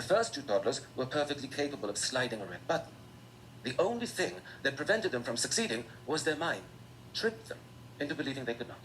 The first two toddlers were perfectly capable of sliding a red button. The only thing that prevented them from succeeding was their mind, tricked them into believing they could not.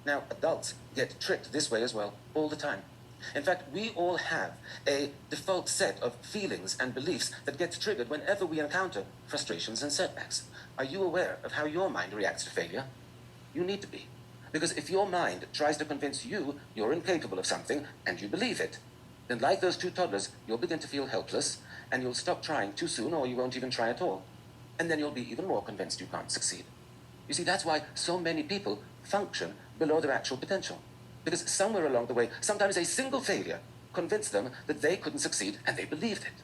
Now, adults get tricked this way as well, all the time. In fact, we all have a default set of feelings and beliefs that gets triggered whenever we encounter frustrations and setbacks. Are you aware of how your mind reacts to failure? You need to be. Because if your mind tries to convince you you're incapable of something and you believe it, then like those two toddlers, you'll begin to feel helpless and you'll stop trying too soon or you won't even try at all. And then you'll be even more convinced you can't succeed. You see, that's why so many people function below their actual potential. Because somewhere along the way, sometimes a single failure convinced them that they couldn't succeed and they believed it.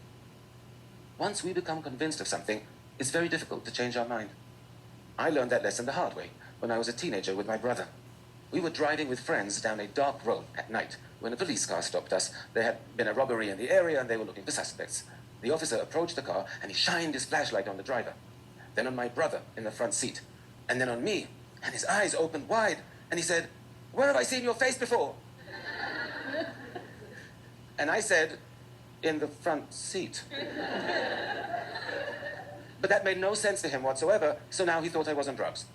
Once we become convinced of something, it's very difficult to change our mind. I learned that lesson the hard way when I was a teenager with my brother. We were driving with friends down a dark road at night when a police car stopped us. There had been a robbery in the area and they were looking for suspects. The officer approached the car and he shined his flashlight on the driver, then on my brother in the front seat, and then on me, and his eyes opened wide and he said, "Where have I seen your face before?" And I said, "In the front seat." But that made no sense to him whatsoever, so now he thought I was on drugs.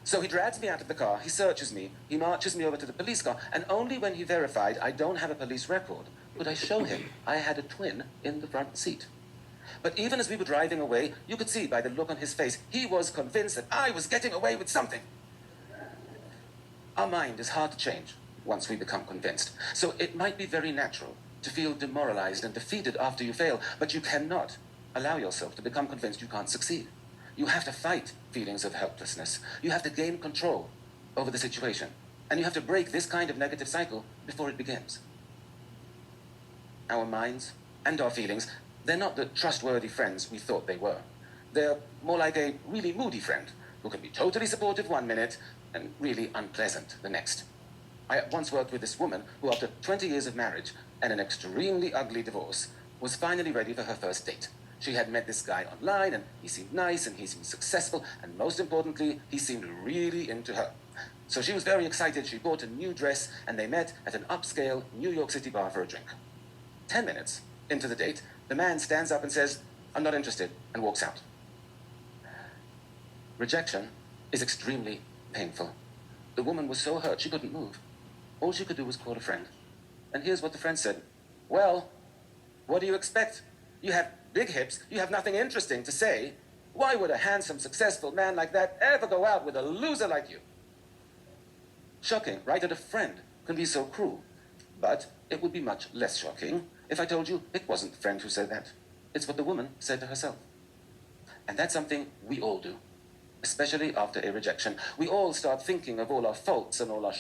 So he drags me out of the car, he searches me, he marches me over to the police car, and only when he verified I don't have a police record could I show him I had a twin in the front seat. But even as we were driving away, you could see by the look on his face, he was convinced that I was getting away with something. Our mind is hard to change once we become convinced. So it might be very natural to feel demoralized and defeated after you fail, but you cannot allow yourself to become convinced you can't succeed. You have to fight feelings of helplessness. You have to gain control over the situation. And you have to break this kind of negative cycle before it begins. Our minds and our feelings, they're not the trustworthy friends we thought they were. They're more like a really moody friend who can be totally supportive one minute and really unpleasant the next. I once worked with this woman who, after 20 years of marriage and an extremely ugly divorce, was finally ready for her first date. She had met this guy online, and he seemed nice, and he seemed successful, and most importantly, he seemed really into her. So she was very excited. She bought a new dress, and they met at an upscale New York City bar for a drink. 10 minutes into the date, the man stands up and says, "I'm not interested," and walks out. Rejection is extremely painful. The woman was so hurt she couldn't move. All she could do was call a friend. And here's what the friend said. "Well, what do you expect? You have big hips, you have nothing interesting to say. Why would a handsome, successful man like that ever go out with a loser like you?" Shocking, right? That a friend can be so cruel. But it would be much less shocking if I told you it wasn't the friend who said that. It's what the woman said to herself. And that's something we all do, especially after a rejection. We all start thinking of all our faults and all our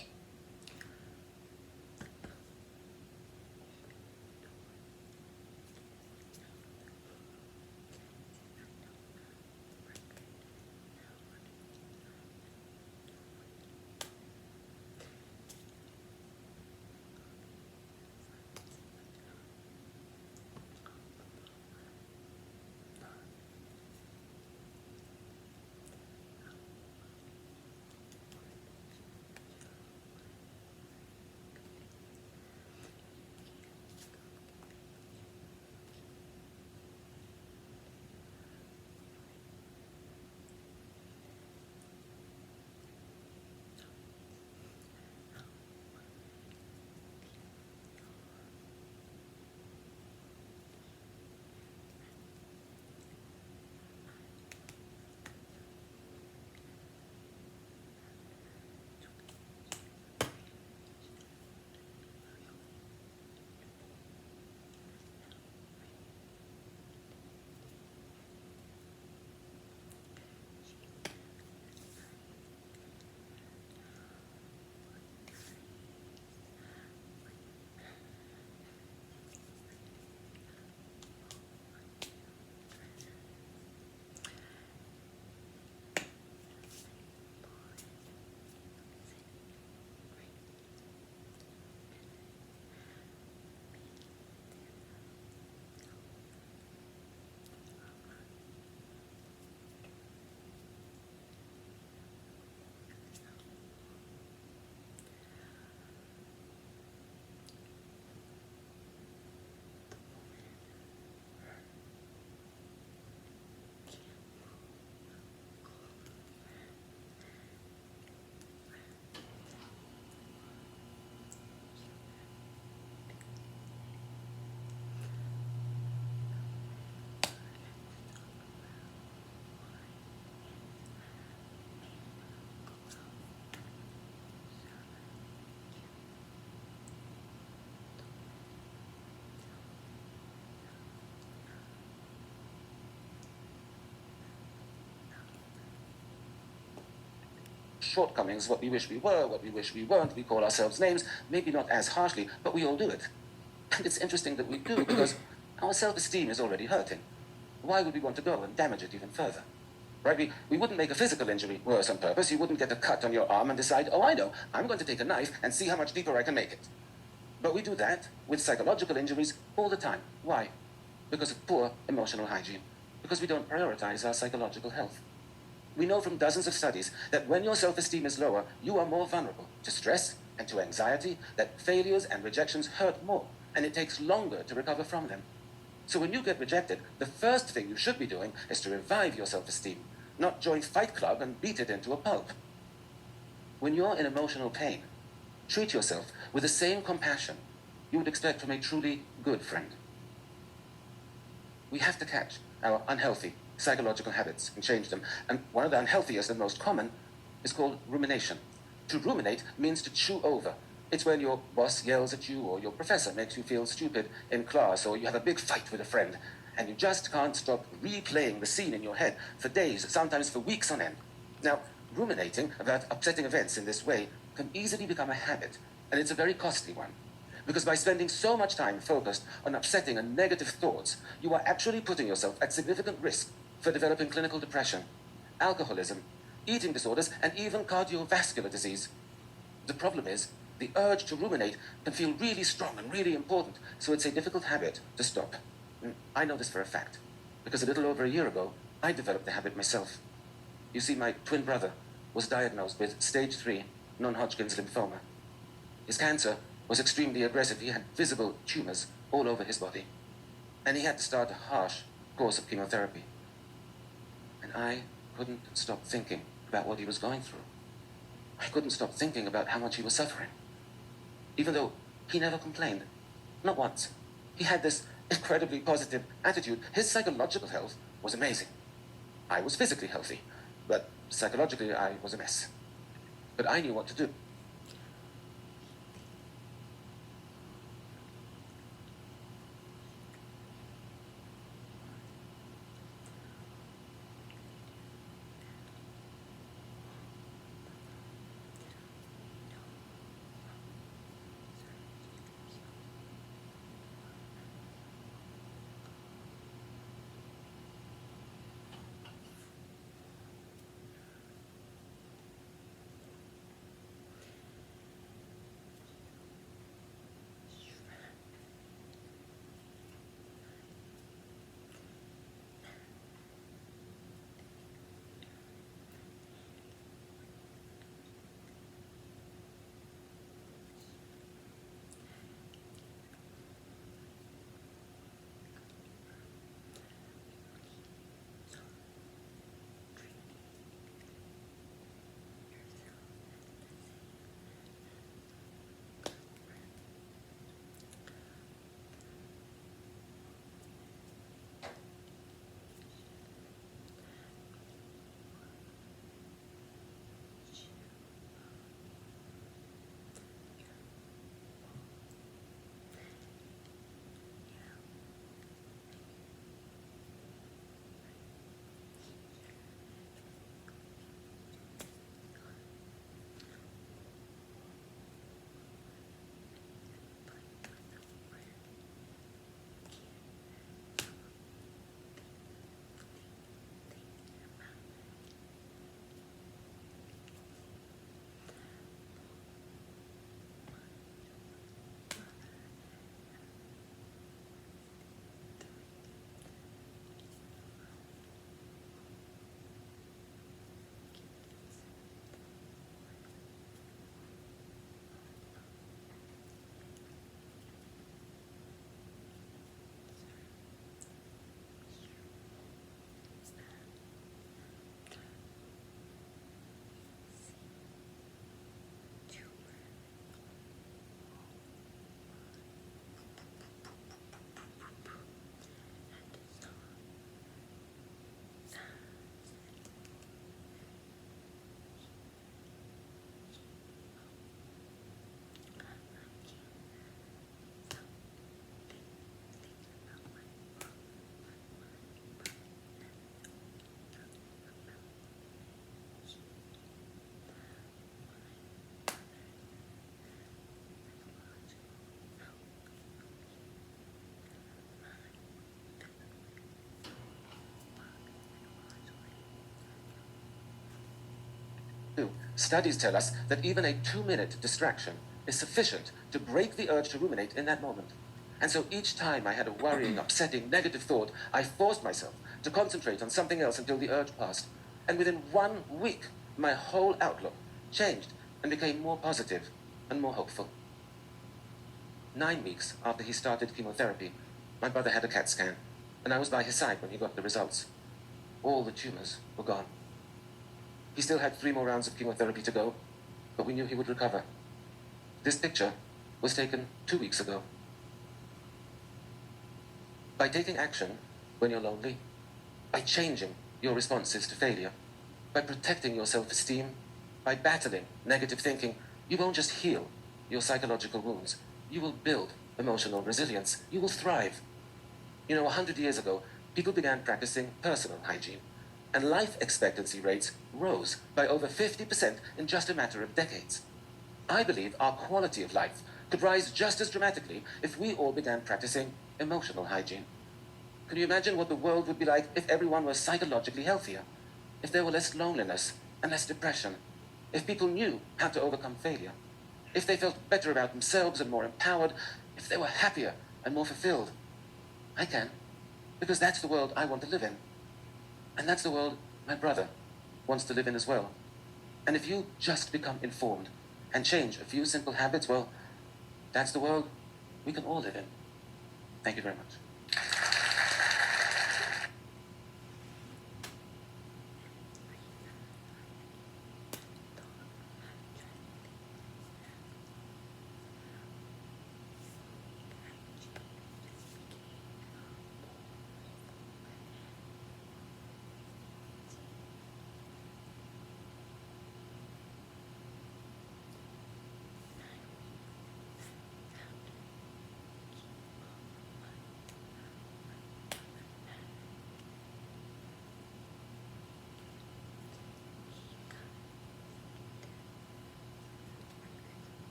shortcomings, what we wish we were, what we wish we weren't. We call ourselves names, maybe not as harshly, but we all do it. And it's interesting that we do, because our self-esteem is already hurting. Why would we want to go and damage it even further? Right? We wouldn't make a physical injury worse on purpose. You wouldn't get a cut on your arm and decide, "Oh, I know, I'm going to take a knife and see how much deeper I can make it." But we do that with psychological injuries all the time. Why? Because of poor emotional hygiene. Because we don't prioritize our psychological health. We know from dozens of studies that when your self-esteem is lower, you are more vulnerable to stress and to anxiety, that failures and rejections hurt more, and it takes longer to recover from them. So when you get rejected, the first thing you should be doing is to revive your self-esteem, not join Fight Club and beat it into a pulp. When you're in emotional pain, treat yourself with the same compassion you would expect from a truly good friend. We have to catch our unhealthy psychological habits and change them. And one of the unhealthiest and most common is called rumination. To ruminate means to chew over. It's when your boss yells at you or your professor makes you feel stupid in class or you have a big fight with a friend and you just can't stop replaying the scene in your head for days, sometimes for weeks on end. Now, ruminating about upsetting events in this way can easily become a habit, and it's a very costly one. Because by spending so much time focused on upsetting and negative thoughts, you are actually putting yourself at significant risk for developing clinical depression, alcoholism, eating disorders, and even cardiovascular disease. The problem is, the urge to ruminate can feel really strong and really important, so it's a difficult habit to stop. I know this for a fact, because a little over a year ago, I developed the habit myself. You see, my twin brother was diagnosed with stage 3 non-Hodgkin's lymphoma. His cancer was extremely aggressive. He had visible tumors all over his body. And he had to start a harsh course of chemotherapy. And I couldn't stop thinking about what he was going through. I couldn't stop thinking about how much he was suffering. Even though he never complained, not once. He had this incredibly positive attitude. His psychological health was amazing. I was physically healthy, but psychologically I was a mess. But I knew what to do. Studies tell us that even a 2-minute distraction is sufficient to break the urge to ruminate in that moment. And so each time I had a worrying, upsetting, negative thought, I forced myself to concentrate on something else until the urge passed. And within 1 week, my whole outlook changed and became more positive and more hopeful. 9 weeks after he started chemotherapy, my brother had a CAT scan, and I was by his side when he got the results. All the tumors were gone. He still had 3 more rounds of chemotherapy to go, but we knew he would recover. This picture was taken 2 weeks ago. By taking action when you're lonely, by changing your responses to failure, by protecting your self-esteem, By battling negative thinking, you won't just heal your psychological wounds, you will build emotional resilience. You will thrive. 100 years ago, people began practicing personal hygiene, and life expectancy rates rose by over 50% in just a matter of decades. I believe our quality of life could rise just as dramatically if we all began practicing emotional hygiene. Can you imagine what the world would be like if everyone was psychologically healthier? If there were less loneliness and less depression? If people knew how to overcome failure? If they felt better about themselves and more empowered? If they were happier and more fulfilled? I can, because that's the world I want to live in. And that's the world my brother wants to live in as well. And if you just become informed and change a few simple habits, well, that's the world we can all live in. Thank you very much.